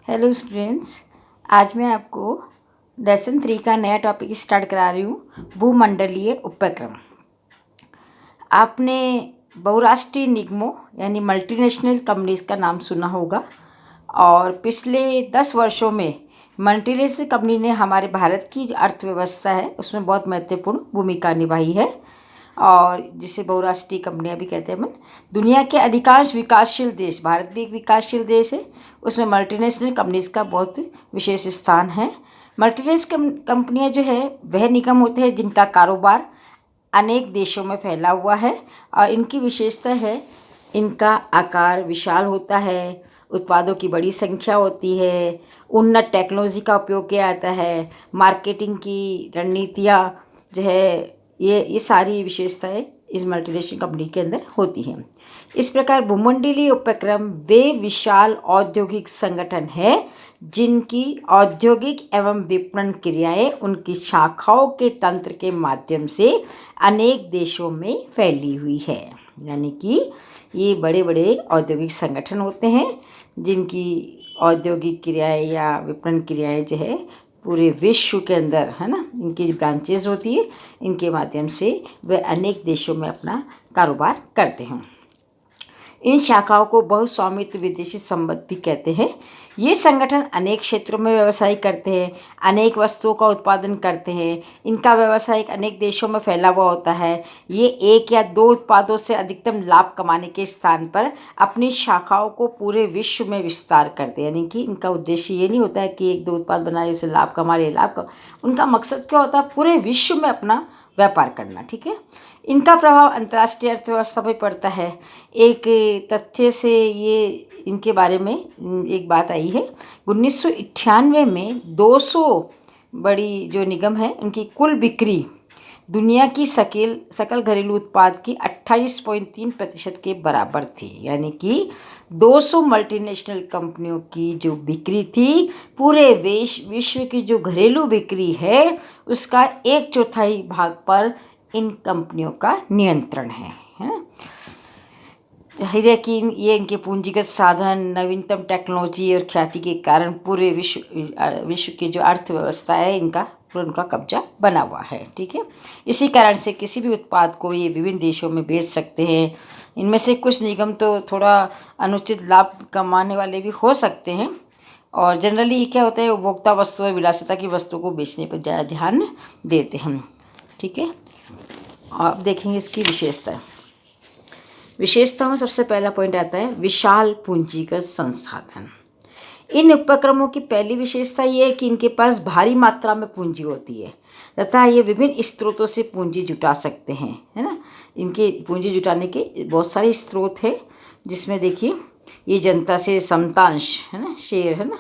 Hello students. आज मैं आपको लेसन 3 का नया टॉपिक स्टार्ट करा रही हूँ, भूमंडलीय उपक्रम। आपने बहुराष्ट्रीय निगमों यानी मल्टीनेशनल कंपनीज का नाम सुना होगा और पिछले 10 वर्षों में मल्टीनेशनल कंपनी ने हमारे भारत की जो अर्थव्यवस्था है उसमें बहुत महत्वपूर्ण भूमिका निभाई है और जिसे बहुराष्ट्रीय कंपनियां भी कहते हैं। मन दुनिया के अधिकांश विकासशील देश, भारत भी एक विकासशील देश है, उसमें मल्टीनेशनल कंपनीज का बहुत विशेष स्थान है। मल्टीनेशनल कंपनियां जो है वह निगम होते हैं जिनका कारोबार अनेक देशों में फैला हुआ है और इनकी विशेषता है इनका आकार विशाल होता है, उत्पादों की बड़ी संख्या होती है, उन्नत टेक्नोलॉजी का उपयोग किया जाता है, मार्केटिंग की रणनीतियाँ जो है ये सारी विशेषताएं इस मल्टीनेशनल कंपनी के अंदर होती हैं। इस प्रकार भूमंडलीय उपक्रम वे विशाल औद्योगिक संगठन है जिनकी औद्योगिक एवं विपणन क्रियाएं उनकी शाखाओं के तंत्र के माध्यम से अनेक देशों में फैली हुई है। यानी कि ये बड़े बड़े औद्योगिक संगठन होते हैं जिनकी औद्योगिक क्रियाएं या विपणन क्रियाएं जो है पूरे विश्व के अंदर है ना, इनकी ब्रांचेज होती है, इनके माध्यम से वे अनेक देशों में अपना कारोबार करते हैं। इन शाखाओं को बहुस्वामित्व विदेशी संबंध भी कहते हैं। ये संगठन अनेक क्षेत्रों में व्यवसाय करते हैं, अनेक वस्तुओं का उत्पादन करते हैं, इनका व्यवसाय अनेक देशों में फैला हुआ होता है। ये एक या दो उत्पादों से अधिकतम लाभ कमाने के स्थान पर अपनी शाखाओं को पूरे विश्व में विस्तार करते हैं। यानी कि इनका उद्देश्य ये नहीं होता है कि एक दो उत्पाद बनाए उसे लाभ कमा रहे, उनका मकसद क्या होता है, पूरे विश्व में अपना व्यापार करना। ठीक है। इनका प्रभाव अंतर्राष्ट्रीय अर्थव्यवस्था पर पड़ता है। एक तथ्य से ये इनके बारे में एक बात आई है, 1998 में 200 बड़ी जो निगम है उनकी कुल बिक्री दुनिया की सकल घरेलू उत्पाद की 28.3% के बराबर थी। यानी कि 200 मल्टीनेशनल कंपनियों की जो बिक्री थी, पूरे विश्व की जो घरेलू बिक्री है उसका 1/4 भाग पर इन कंपनियों का नियंत्रण है। जाहिर है कि ये इनके पूंजीगत साधन, नवीनतम टेक्नोलॉजी और ख्याति के कारण पूरे विश्व की जो अर्थव्यवस्था है इनका उनका कब्जा बना हुआ है। ठीक है। इसी कारण से किसी भी उत्पाद को ये विभिन्न देशों में बेच सकते हैं। इनमें से कुछ निगम तो थोड़ा अनुचित लाभ कमाने वाले भी हो सकते हैं और जनरली क्या होता है, उपभोक्ता वस्तु और विलासिता की वस्तु को बेचने पर ज़्यादा ध्यान देते हैं। ठीक है। आप देखेंगे इसकी विशेषताओं में सबसे पहला पॉइंट आता है विशाल पूंजीगत संसाधन। इन उपक्रमों की पहली विशेषता ये है कि इनके पास भारी मात्रा में पूंजी होती है तथा ये विभिन्न स्रोतों से पूंजी जुटा सकते हैं, है ना। इनके पूंजी जुटाने के बहुत सारे स्रोत हैं जिसमें देखिए ये जनता से समतांश है ना, शेयर है ना,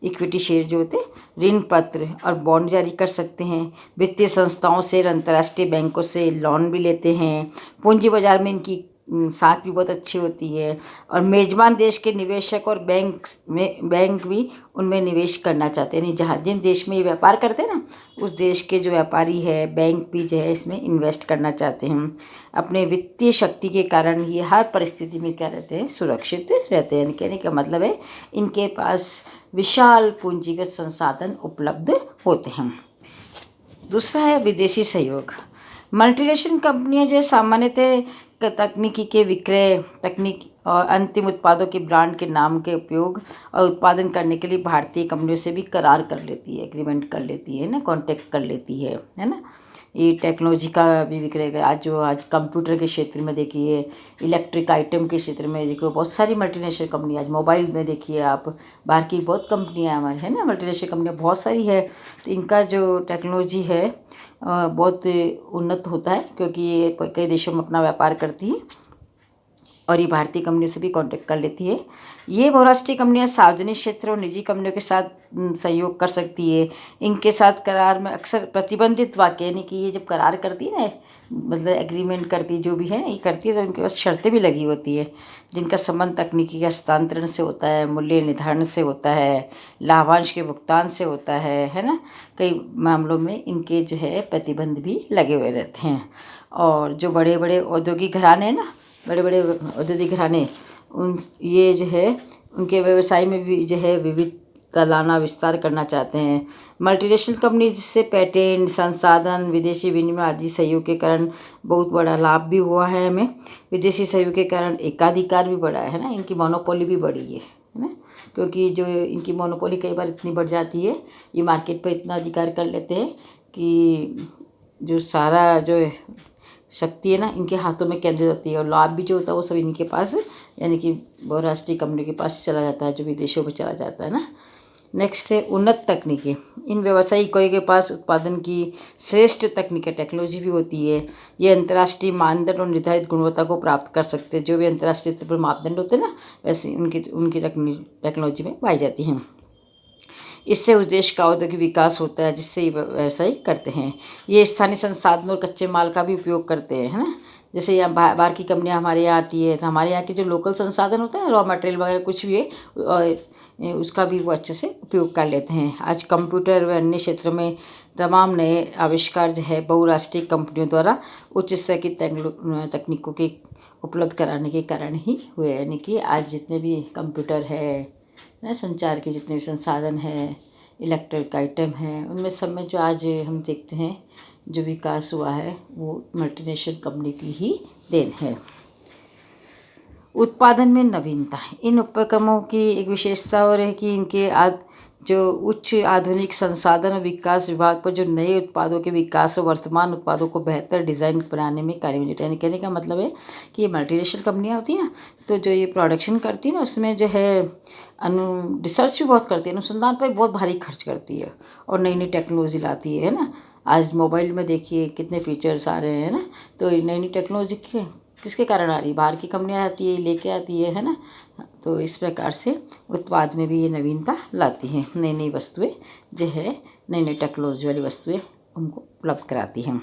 इक्विटी शेयर जो होते हैं, ऋण पत्र और बॉन्ड जारी कर सकते हैं, वित्तीय संस्थाओं से, अंतर्राष्ट्रीय बैंकों से लोन भी लेते हैं। पूंजी बाजार में इनकी साख भी बहुत अच्छी होती है और मेज़बान देश के निवेशक और बैंक भी उनमें निवेश करना चाहते हैं। जहाँ जिन देश में ये व्यापार करते हैं ना, उस देश के जो व्यापारी है, बैंक भी जो है इसमें इन्वेस्ट करना चाहते हैं। अपने वित्तीय शक्ति के कारण ये हर परिस्थिति में क्या रहते हैं, सुरक्षित रहते हैं। कहने का मतलब है इनके पास विशाल पूंजीगत संसाधन उपलब्ध होते हैं। दूसरा है विदेशी सहयोग। मल्टीनेशनल कंपनियां जो है सामान्यतः तकनीकी के विक्रय, तकनीक और अंतिम उत्पादों के ब्रांड के नाम के उपयोग और उत्पादन करने के लिए भारतीय कंपनियों से भी करार कर लेती है, एग्रीमेंट कर लेती है ना, कॉन्टेक्ट कर लेती है ना। ये टेक्नोलॉजी का भी विक्रय, आज कंप्यूटर के क्षेत्र में देखिए, इलेक्ट्रिक आइटम के क्षेत्र में देखिए, बहुत सारी मल्टीनेशनल कंपनी, आज मोबाइल में देखिए आप, बाहर की बहुत कंपनियां हमारे है ना, मल्टीनेशनल कंपनियां बहुत सारी है। तो इनका जो टेक्नोलॉजी है बहुत उन्नत होता है क्योंकि ये कई देशों में अपना व्यापार करती है और ये भारतीय कंपनियों से भी कांटेक्ट कर लेती है। ये बहुराष्ट्रीय कंपनियां सार्वजनिक क्षेत्र और निजी कंपनियों के साथ सहयोग कर सकती है। इनके साथ करार में अक्सर प्रतिबंधित वाक्य, यानी कि ये जब करार करती है ना, मतलब एग्रीमेंट करती है, जो भी है ये करती है, तो उनके पास शर्तें भी लगी होती है जिनका संबंध तकनीकी के हस्तांतरण से होता है, मूल्य निर्धारण से होता है, लाभांश के भुगतान से होता है ना। कई मामलों में इनके जो है प्रतिबंध भी लगे हुए रहते हैं। और जो बड़े बड़े औद्योगिक घराने हैं ना, बड़े बड़े औद्योगिक घराने, ये जो है उनके व्यवसाय में भी जो है विविध सालाना विस्तार करना चाहते हैं। मल्टीनेशनल कंपनी जिससे पेटेंट, संसाधन, विदेशी विनिमय आदि सहयोग के कारण बहुत बड़ा लाभ भी हुआ है हमें। विदेशी सहयोग के कारण एकाधिकार भी बढ़ा है ना, इनकी मोनोपोली भी बढ़ी है ना, क्योंकि जो इनकी मोनोपोली कई बार इतनी बढ़ जाती है, ये मार्केट पर इतना अधिकार कर लेते हैं कि जो सारा जो शक्ति है ना इनके हाथों में केंद्रित होती है, और लाभ भी जो होता है वो सब इनके पास, यानी कि बहुराष्ट्रीय कंपनी के पास चला जाता है, जो विदेशों में चला जाता है ना। नेक्स्ट है उन्नत तकनीकें। इन व्यवसायी इकाइयों के पास उत्पादन की श्रेष्ठ तकनीकें, टेक्नोलॉजी भी होती है। ये अंतर्राष्ट्रीय मानदंड और निर्धारित गुणवत्ता को प्राप्त कर सकते हैं। जो भी अंतर्राष्ट्रीय स्तर पर मापदंड होते हैं ना, वैसे उनकी टेक्नोलॉजी में पाई जाती हैं। इससे उस देश का औद्योगिक विकास होता है, जिससे ये व्यवसाय करते हैं। ये स्थानीय संसाधनों और कच्चे माल का भी उपयोग करते हैं, है ना। जैसे यहाँ बाहर की कंपनियाँ हमारे यहाँ आती है, तो हमारे यहाँ के जो लोकल संसाधन होते हैं, रॉ मटेरियल वगैरह कुछ भी है, उसका भी वो अच्छे से उपयोग कर लेते हैं। आज कंप्यूटर व अन्य क्षेत्रों में तमाम नए आविष्कार जो है बहुराष्ट्रीय कंपनियों द्वारा उच्च स्तर की तकनीकों के उपलब्ध कराने के कारण ही हुए। यानी कि आज जितने भी कंप्यूटर है ना, संचार के जितने भी संसाधन हैं, इलेक्ट्रिक आइटम हैं, उनमें सब में जो आज हम देखते हैं जो विकास हुआ है वो मल्टीनेशनल कंपनी की ही देन है। उत्पादन में नवीनता। इन उपक्रमों की एक विशेषता और है कि इनके जो उच्च आधुनिक संसाधन और विकास विभाग पर जो नए उत्पादों के विकास और वर्तमान उत्पादों को बेहतर डिज़ाइन बनाने में कार्य में जुटे। यानी कहने का मतलब है कि ये मल्टीनेशनल कंपनियाँ होती हैं ना, तो जो ये प्रोडक्शन करती है ना, उसमें जो है रिसर्च भी बहुत करती है, अनुसंधान पर बहुत भारी खर्च करती है और नई नई टेक्नोलॉजी लाती है ना। आज मोबाइल में देखिए कितने फीचर्स आ रहे हैं ना, तो नई नई टेक्नोलॉजी किसके कारण आ रही है? बाहर की कंपनियाँ आती है, लेके आती है ना। तो इस प्रकार से उत्पाद में भी ये नवीनता लाती हैं, नई नई वस्तुएं जो है, नई नई टेक्नोलॉजी वाली वस्तुएं उनको उपलब्ध कराती हैं।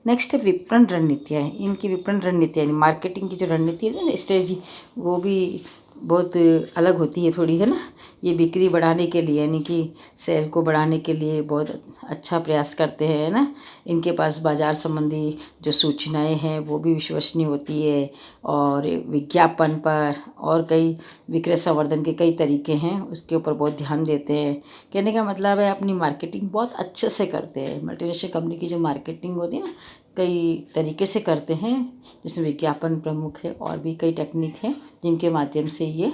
नेक्स्ट विपणन रणनीतियाँ हैं। इनकी विपणन रणनीतियाँ यानी मार्केटिंग की जो रणनीति है ना, स्ट्रेटजी, वो भी बहुत अलग होती है थोड़ी, है ना। ये बिक्री बढ़ाने के लिए, यानी कि सेल को बढ़ाने के लिए बहुत अच्छा प्रयास करते हैं, है ना। इनके पास बाजार संबंधी जो सूचनाएं हैं वो भी विश्वसनीय होती है, और विज्ञापन पर और कई विक्रय संवर्धन के कई तरीके हैं, उसके ऊपर बहुत ध्यान देते हैं। कहने का मतलब है अपनी मार्केटिंग बहुत अच्छे से करते हैं। मल्टीनेशनल कंपनी की जो मार्केटिंग होती है ना, कई तरीके से करते हैं, जिसमें विज्ञापन प्रमुख है, और भी कई टेक्निक हैं जिनके माध्यम से ये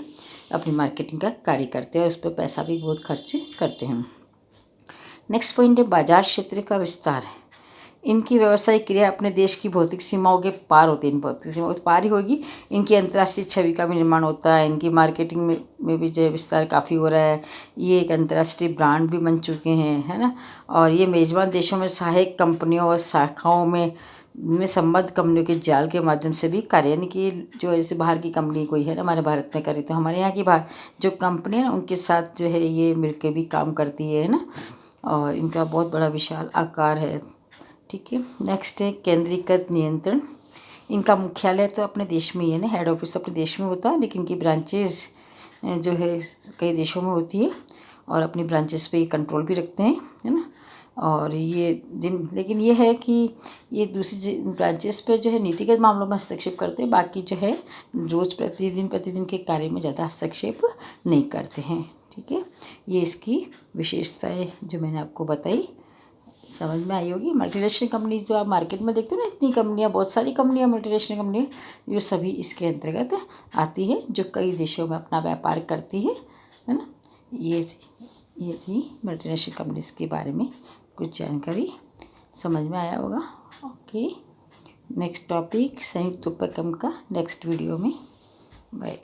अपनी मार्केटिंग का कार्य करते हैं, और उस पर पैसा भी बहुत खर्च करते हैं। नेक्स्ट पॉइंट है बाजार क्षेत्र का विस्तार। इनकी व्यावसायिक क्रिया अपने देश की भौतिक सीमाओं के पार होती है। इन भौतिक सीमाओं के पार ही होगी, इनकी अंतर्राष्ट्रीय छवि का भी निर्माण होता है। इनकी मार्केटिंग में भी जो है विस्तार काफ़ी हो रहा है। ये एक अंतर्राष्ट्रीय ब्रांड भी बन चुके हैं, है ना। और ये मेज़बान देशों में सहायक कंपनियों और शाखाओं में संबद्ध कंपनियों के जाल के माध्यम से भी कार्य, यानी कि जो ऐसे बाहर की कंपनी कोई है ना हमारे भारत में करे, तो हमारे यहाँ की बाहर जो कंपनी है ना, उनके साथ जो है ये मिलकर भी काम करती है ना। और इनका बहुत बड़ा विशाल आकार है, ठीक है। नेक्स्ट है केंद्रीकृत नियंत्रण। इनका मुख्यालय तो अपने देश में ही है ना, हेड ऑफिस अपने देश में होता है, लेकिन इनकी ब्रांचेस जो है कई देशों में होती है, और अपनी ब्रांचेस पे ये कंट्रोल भी रखते हैं, है ना। और ये लेकिन ये है कि ये दूसरी ब्रांचेस पे जो है नीतिगत मामलों में हस्तक्षेप करते हैं, बाकी जो है रोज़ प्रतिदिन के कार्य में ज़्यादा हस्तक्षेप नहीं करते हैं, ठीक है। ये इसकी विशेषताएँ जो मैंने आपको बताई, समझ में आई होगी। मल्टीनेशनल कंपनी जो आप मार्केट में देखते हो ना, इतनी कंपनियां, बहुत सारी कंपनियां मल्टीनेशनल कंपनी, ये सभी इसके अंतर्गत आती है, जो कई देशों में अपना व्यापार करती है ना। ये थी मल्टीनेशनल कंपनीज के बारे में कुछ जानकारी, समझ में आया होगा। ओके, नेक्स्ट टॉपिक संयुक्त उपक्रम का नेक्स्ट वीडियो में। बाय।